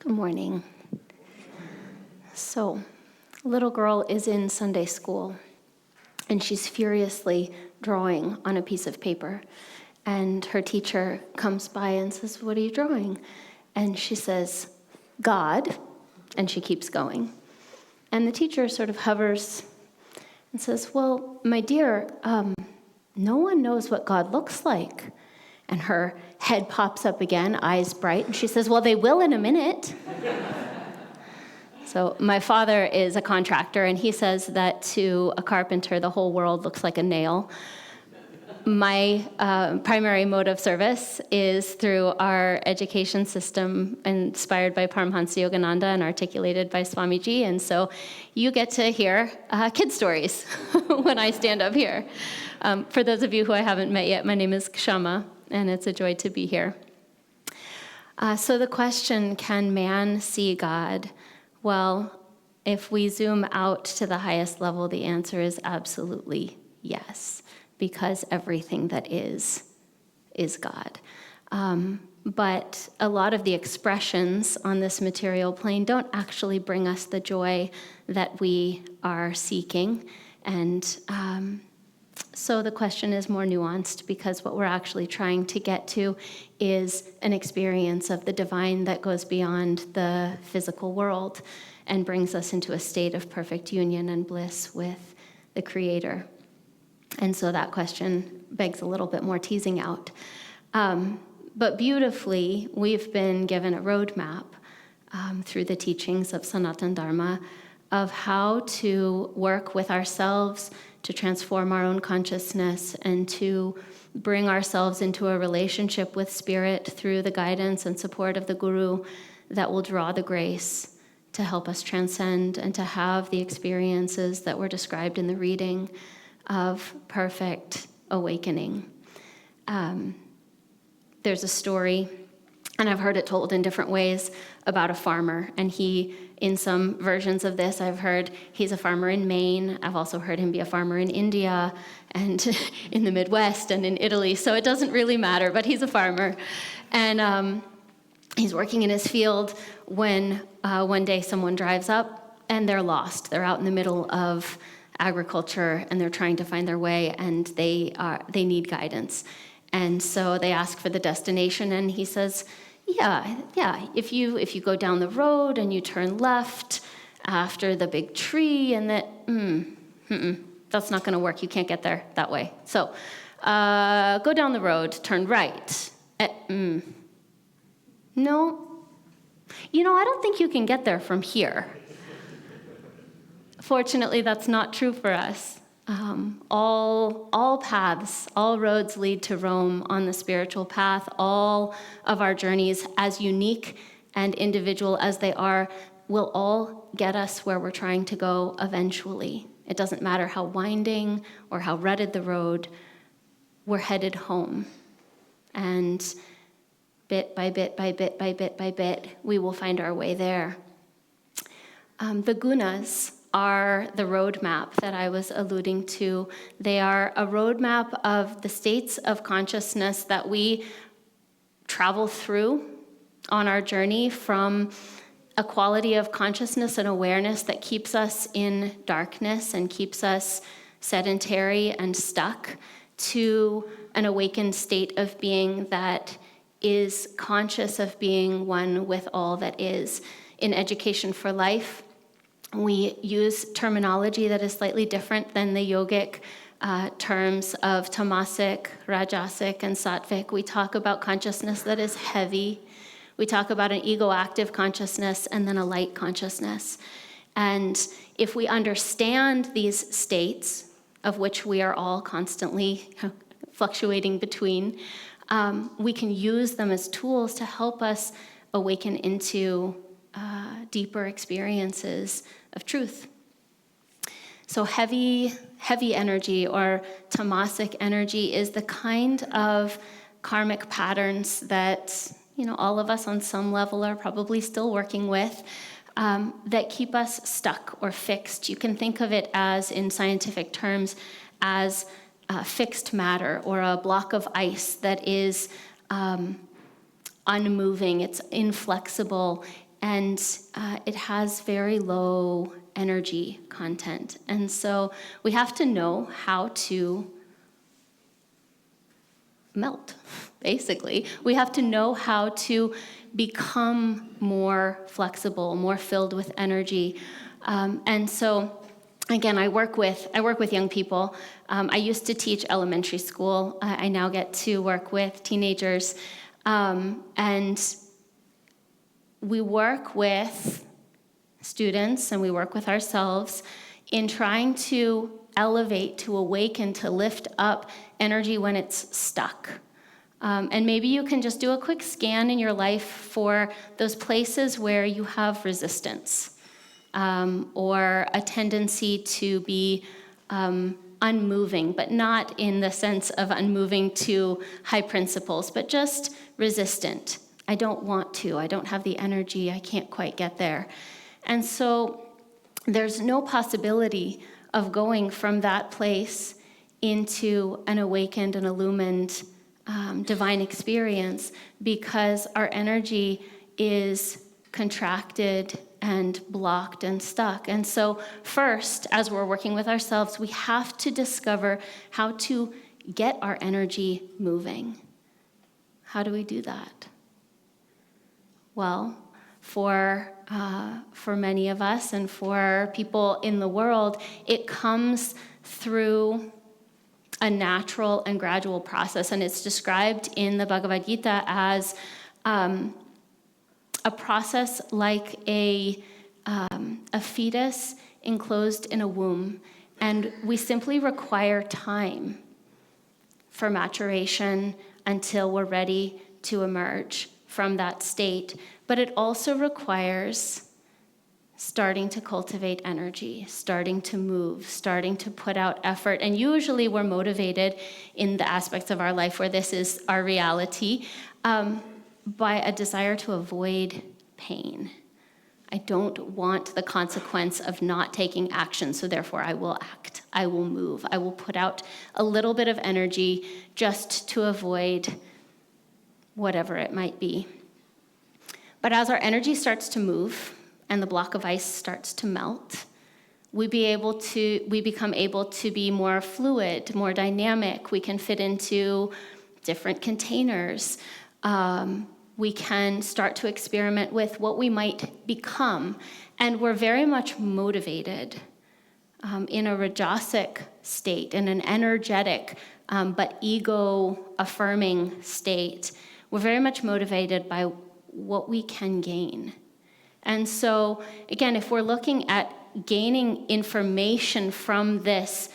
Good morning. So, a little girl is in Sunday school, and she's furiously drawing on a piece of paper. And her teacher comes by and says, "What are you drawing?" And she says, "God," and she keeps going. And the teacher sort of hovers and says, "Well, my dear, no one knows what God looks like." And her head pops up again, eyes bright, and she says, "Well, they will in a minute." So my father is a contractor, and he says that to a carpenter, the whole world looks like a nail. My primary mode of service is through our education system inspired by Paramhansa Yogananda and articulated by Swamiji. And so you get to hear kid stories when I stand up here. For those of you who I haven't met yet, my name is Kshama, and it's a joy to be here. So the question, can man see God? Well, if we zoom out to the highest level, the answer is absolutely yes, because everything that is God. But a lot of the expressions on this material plane don't actually bring us the joy that we are seeking. And so the question is more nuanced, because what we're actually trying to get to is an experience of the divine that goes beyond the physical world and brings us into a state of perfect union and bliss with the Creator. And so that question begs a little bit more teasing out. But beautifully, we've been given a roadmap through the teachings of Sanatana Dharma of how to work with ourselves to transform our own consciousness and to bring ourselves into a relationship with Spirit through the guidance and support of the Guru that will draw the grace to help us transcend and to have the experiences that were described in the reading of perfect awakening. There's a story, and I've heard it told in different ways, about a farmer. And he, in some versions of this, I've heard he's a farmer in Maine. I've also heard him be a farmer in India and in the Midwest and in Italy. So it doesn't really matter, but he's a farmer. And he's working in his field when one day someone drives up and they're lost. They're out in the middle of agriculture and they're trying to find their way, and they need guidance. And so they ask for the destination, and he says, yeah, if you go down the road and you turn left after the big tree, and that, that's not going to work. You can't get there that way. So go down the road, turn right. No. I don't think you can get there from here. Fortunately, that's not true for us. All paths, all roads lead to Rome on the spiritual path. All of our journeys, as unique and individual as they are, will all get us where we're trying to go eventually. It doesn't matter how winding or how rutted the road, we're headed home. And bit by bit by bit by bit by bit, we will find our way there. The gunas are the roadmap that I was alluding to. They are a roadmap of the states of consciousness that we travel through on our journey, from a quality of consciousness and awareness that keeps us in darkness and keeps us sedentary and stuck, to an awakened state of being that is conscious of being one with all that is. In Education for Life, we use terminology that is slightly different than the yogic terms of tamasic, rajasic, and sattvic. We talk about consciousness that is heavy. We talk about an ego-active consciousness and then a light consciousness. And if we understand these states, of which we are all constantly fluctuating between, we can use them as tools to help us awaken into deeper experiences of truth. So heavy energy, or tamasic energy, is the kind of karmic patterns that all of us on some level are probably still working with, that keep us stuck or fixed. You can think of it as, in scientific terms, as fixed matter, or a block of ice that is unmoving, it's inflexible, and it has very low energy content. And so we have to know how to melt, basically. We have to know how to become more flexible, more filled with energy. And so, again, I work with young people. I used to teach elementary school. I now get to work with teenagers. And we work with students and we work with ourselves in trying to elevate, to awaken, to lift up energy when it's stuck. And maybe you can just do a quick scan in your life for those places where you have resistance, or a tendency to be unmoving, but not in the sense of unmoving to high principles, but just resistant. I don't want to, I don't have the energy, I can't quite get there. And so there's no possibility of going from that place into an awakened and illumined divine experience, because our energy is contracted and blocked and stuck. And so first, as we're working with ourselves, we have to discover how to get our energy moving. How do we do that? Well, for many of us and for people in the world, it comes through a natural and gradual process, and it's described in the Bhagavad Gita as a process like a fetus enclosed in a womb, and we simply require time for maturation until we're ready to emerge from that state. But it also requires starting to cultivate energy, starting to move, starting to put out effort. And usually we're motivated in the aspects of our life where this is our reality, by a desire to avoid pain. I don't want the consequence of not taking action, so therefore I will act, I will move, I will put out a little bit of energy just to avoid whatever it might be. But as our energy starts to move and the block of ice starts to melt, we become able to be more fluid, more dynamic. We can fit into different containers. We can start to experiment with what we might become. And we're very much motivated in a rajasic state, in an energetic but ego-affirming state. We're very much motivated by what we can gain. And so, again, if we're looking at gaining information from this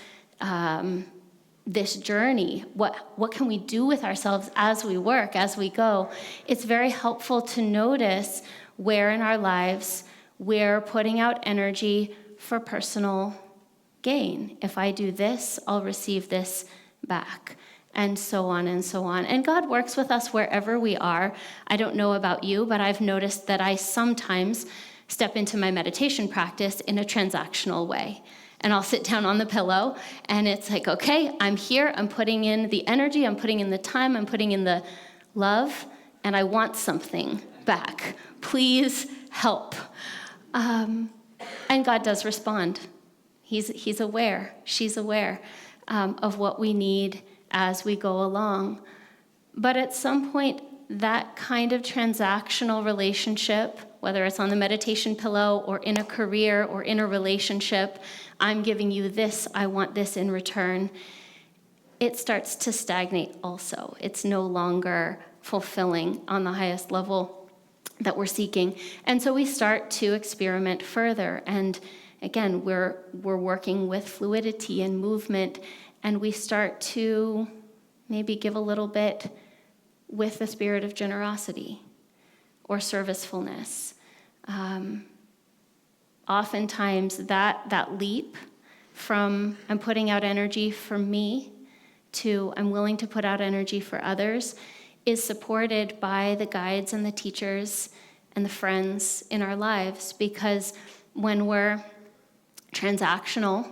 journey, what can we do with ourselves as we work, as we go, it's very helpful to notice where in our lives we're putting out energy for personal gain. If I do this, I'll receive this back. And so on and so on. And God works with us wherever we are. I don't know about you, but I've noticed that I sometimes step into my meditation practice in a transactional way. And I'll sit down on the pillow, and it's like, okay, I'm here, I'm putting in the energy, I'm putting in the time, I'm putting in the love, and I want something back. Please help. And God does respond. He's aware, she's aware of what we need as we go along. But at some point, that kind of transactional relationship, whether it's on the meditation pillow or in a career or in a relationship, I'm giving you this, I want this in return, it starts to stagnate also. It's no longer fulfilling on the highest level that we're seeking. And so we start to experiment further. And again, we're working with fluidity and movement, and we start to maybe give a little bit with the spirit of generosity or servicefulness. Oftentimes that leap from I'm putting out energy for me to I'm willing to put out energy for others is supported by the guides and the teachers and the friends in our lives, because when we're transactional,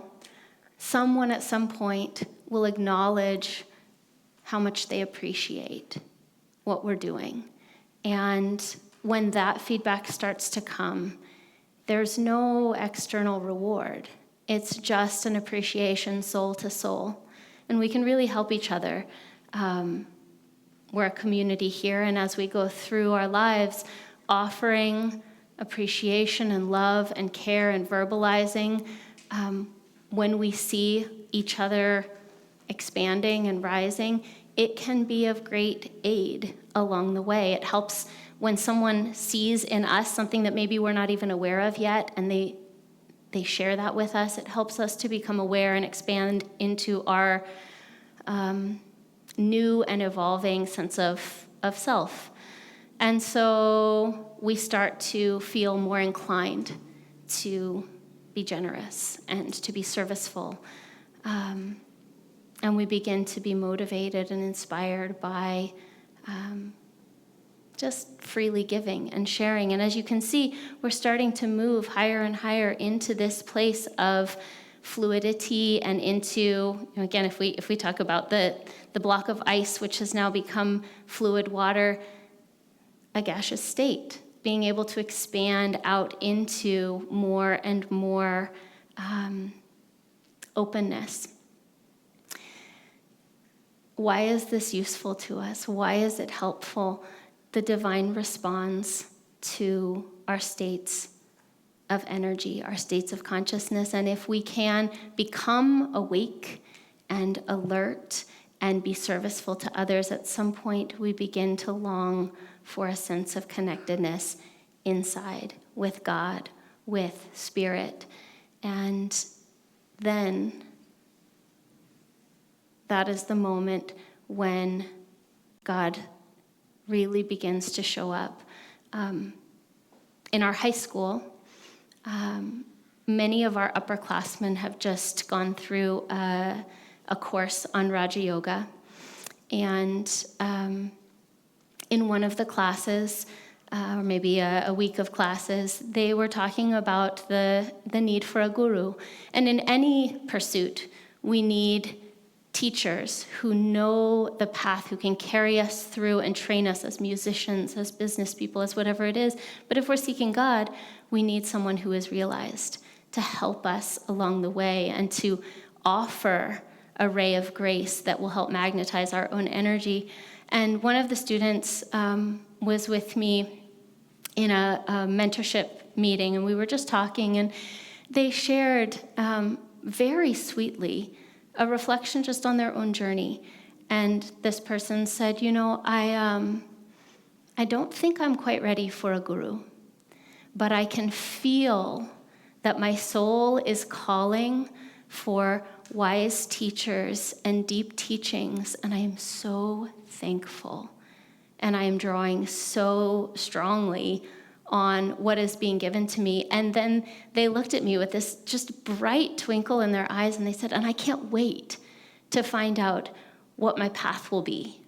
someone at some point will acknowledge how much they appreciate what we're doing. And when that feedback starts to come, there's no external reward. It's just an appreciation soul to soul. And we can really help each other. We're a community here, and as we go through our lives, offering appreciation and love and care and verbalizing, when we see each other expanding and rising, it can be of great aid along the way. It helps when someone sees in us something that maybe we're not even aware of yet, and they share that with us. It helps us to become aware and expand into our new and evolving sense of self. And so we start to feel more inclined to be generous and to be serviceful. And we begin to be motivated and inspired by just freely giving and sharing. And as you can see, we're starting to move higher and higher into this place of fluidity and into, again, if we talk about the block of ice, which has now become fluid water, a gaseous state, being able to expand out into more and more openness. Why is this useful to us? Why is it helpful? The divine responds to our states of energy, our states of consciousness. And if we can become awake and alert and be serviceful to others, at some point we begin to long for a sense of connectedness inside with God, with Spirit. And then that is the moment when God really begins to show up. In our high school, many of our upperclassmen have just gone through a course on Raja Yoga. And in one of the classes, or maybe a week of classes, they were talking about the need for a guru. And in any pursuit, we need teachers who know the path, who can carry us through and train us as musicians, as business people, as whatever it is. But if we're seeking God, we need someone who is realized to help us along the way and to offer a ray of grace that will help magnetize our own energy. And one of the students was with me in a mentorship meeting, and we were just talking, and they shared very sweetly a reflection just on their own journey. And this person said, I don't think I'm quite ready for a guru, but I can feel that my soul is calling for wise teachers and deep teachings, and I am so thankful. And I am drawing so strongly on what is being given to me. And then they looked at me with this just bright twinkle in their eyes, and they said, and I can't wait to find out what my path will be.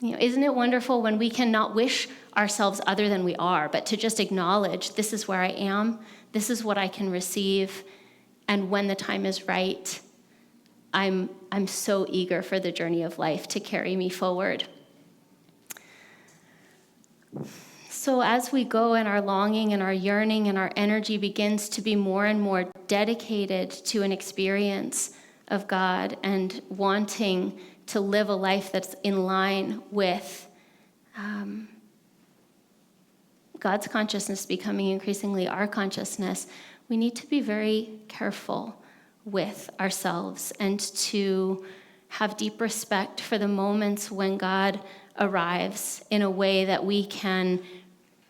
Isn't it wonderful when we can not wish ourselves other than we are, but to just acknowledge, this is where I am, this is what I can receive, and when the time is right, I'm so eager for the journey of life to carry me forward. So as we go and our longing and our yearning and our energy begins to be more and more dedicated to an experience of God and wanting to live a life that's in line with God's consciousness becoming increasingly our consciousness, we need to be very careful with ourselves and to have deep respect for the moments when God arrives in a way that we can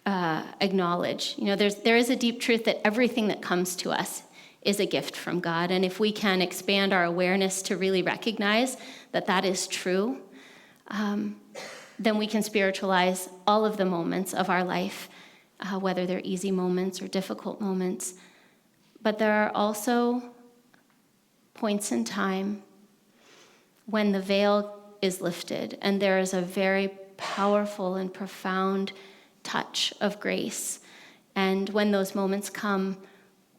acknowledge. There is a deep truth that everything that comes to us is a gift from God. And if we can expand our awareness to really recognize that that is true, then we can spiritualize all of the moments of our life, whether they're easy moments or difficult moments. But there are also points in time when the veil is lifted and there is a very powerful and profound touch of grace. And when those moments come,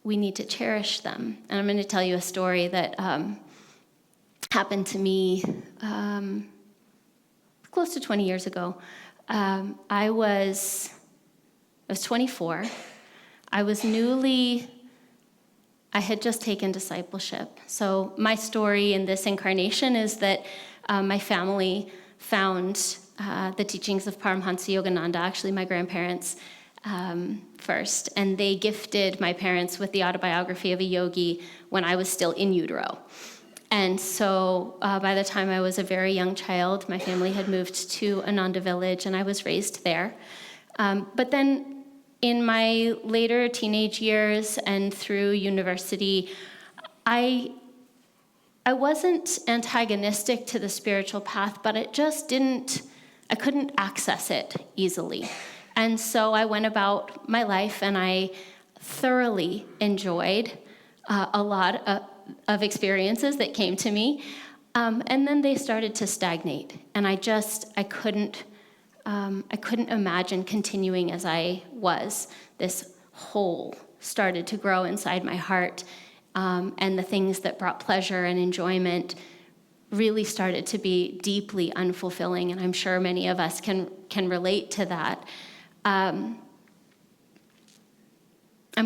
we need to cherish them. And I'm going to tell you a story that happened to me close to 20 years ago. I was 24. I had just taken discipleship. So my story in this incarnation is that my family found the teachings of Paramhansa Yogananda, actually my grandparents first, and they gifted my parents with the Autobiography of a Yogi when I was still in utero. And so by the time I was a very young child, my family had moved to Ananda village, and I was raised there. But then in my later teenage years and through university, I wasn't antagonistic to the spiritual path, but I couldn't access it easily. And so I went about my life, and I thoroughly enjoyed a lot of experiences that came to me. And then they started to stagnate. And I couldn't imagine continuing as I was. This hole started to grow inside my heart. And the things that brought pleasure and enjoyment really started to be deeply unfulfilling. And I'm sure many of us can relate to that. I'm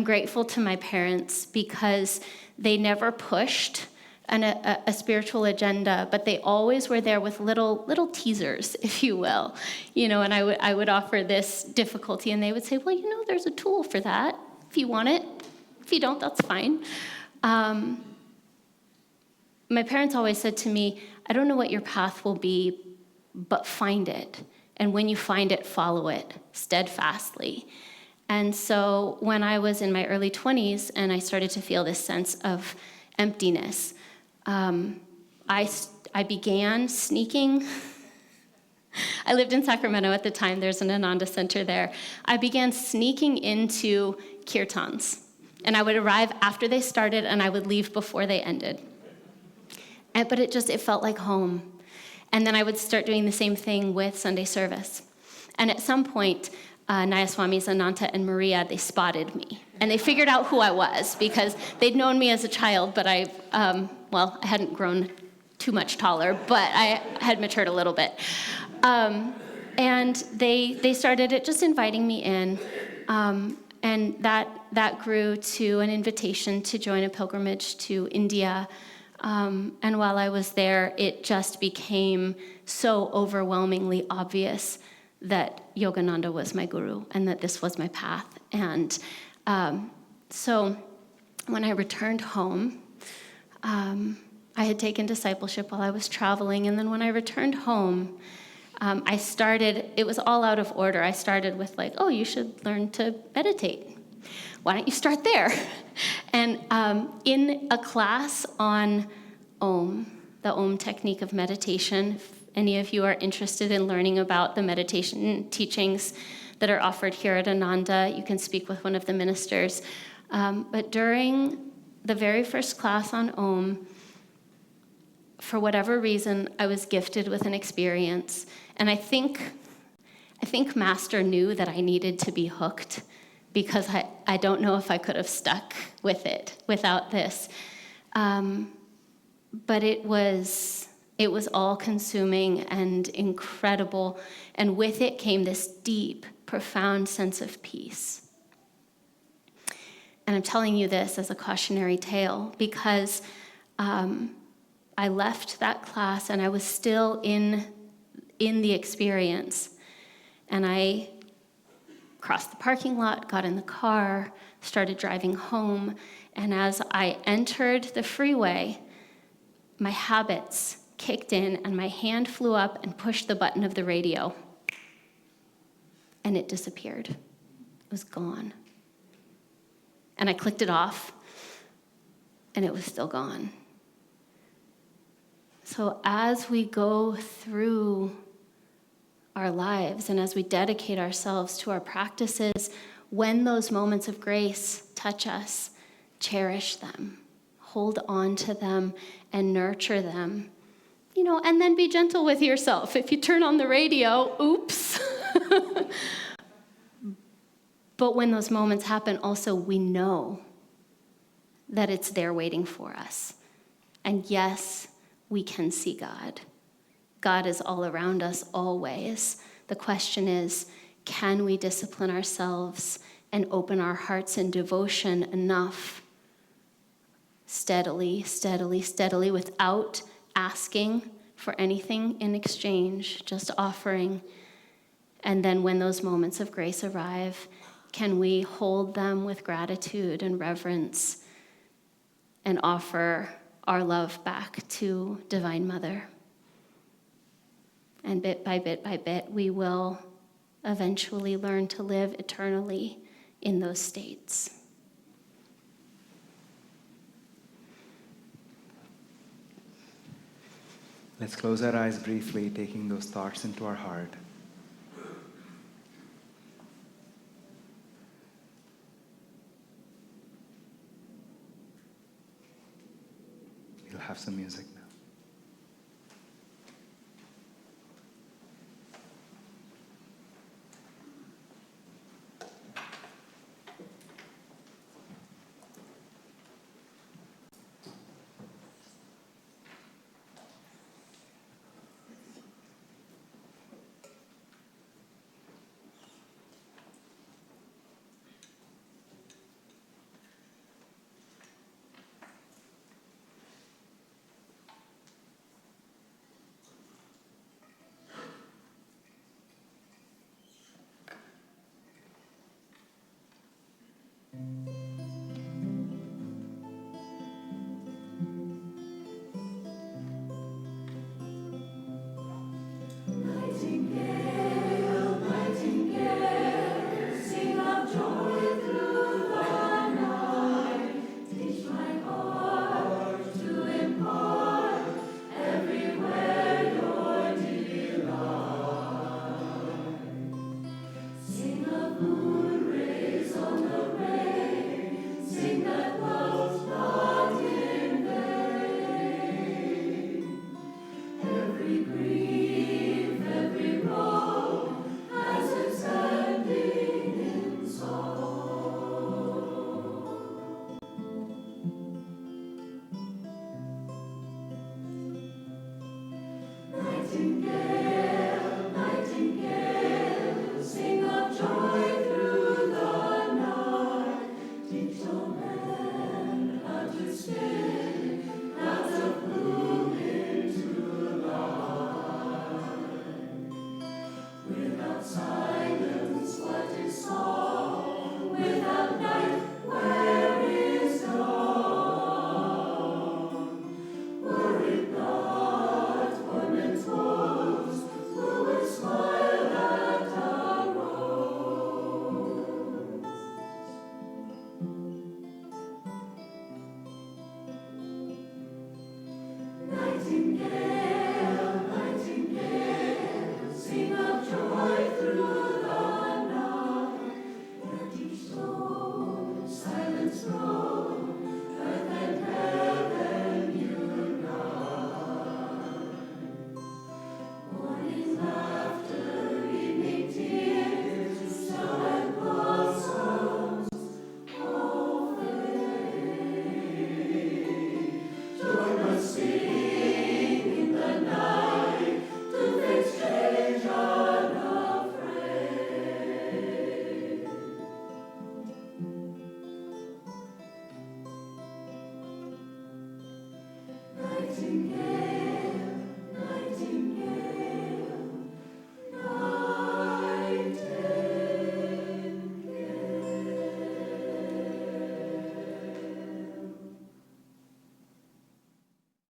grateful to my parents because they never pushed a spiritual agenda, but they always were there with little teasers, if you will, and I would offer this difficulty, and they would say, well, there's a tool for that if you want it. If you don't, that's fine. My parents always said to me, I don't know what your path will be, but find it. And when you find it, follow it steadfastly. And so when I was in my early 20s and I started to feel this sense of emptiness, I began sneaking. I lived in Sacramento at the time. There's an Ananda center there. I began sneaking into kirtans. And I would arrive after they started, and I would leave before they ended. But it felt like home. And then I would start doing the same thing with Sunday service. And at some point, Naya Swamis, Ananda, and Maria, they spotted me. And they figured out who I was, because they'd known me as a child, but I hadn't grown too much taller, but I had matured a little bit. And they started just inviting me in. And that grew to an invitation to join a pilgrimage to India. And while I was there, it just became so overwhelmingly obvious that Yogananda was my guru and that this was my path. And so when I returned home, I had taken discipleship while I was traveling. And then when I returned home, it was all out of order. I started with you should learn to meditate. Why don't you start there? And in a class on Om, the Om technique of meditation, if any of you are interested in learning about the meditation teachings that are offered here at Ananda, you can speak with one of the ministers. But during the very first class on Om, for whatever reason, I was gifted with an experience. And I think Master knew that I needed to be hooked, because I don't know if I could have stuck with it without this. But it was all-consuming and incredible, and with it came this deep, profound sense of peace. And I'm telling you this as a cautionary tale because I left that class and I was still in the experience, and I crossed the parking lot, got in the car, started driving home, and as I entered the freeway, my habits kicked in and my hand flew up and pushed the button of the radio, and it disappeared. It was gone. And I clicked it off, and it was still gone. So as we go through our lives and as we dedicate ourselves to our practices, when those moments of grace touch us, cherish them, hold on to them, and nurture them. And then be gentle with yourself. If you turn on the radio, oops. But when those moments happen, also we know that it's there waiting for us. And yes, we can see God. God is all around us always. The question is, can we discipline ourselves and open our hearts in devotion enough, steadily, without asking for anything in exchange, just offering? And then when those moments of grace arrive, can we hold them with gratitude and reverence and offer our love back to Divine Mother? And bit by bit, we will eventually learn to live eternally in those states. Let's close our eyes briefly, taking those thoughts into our heart. We'll have some music now.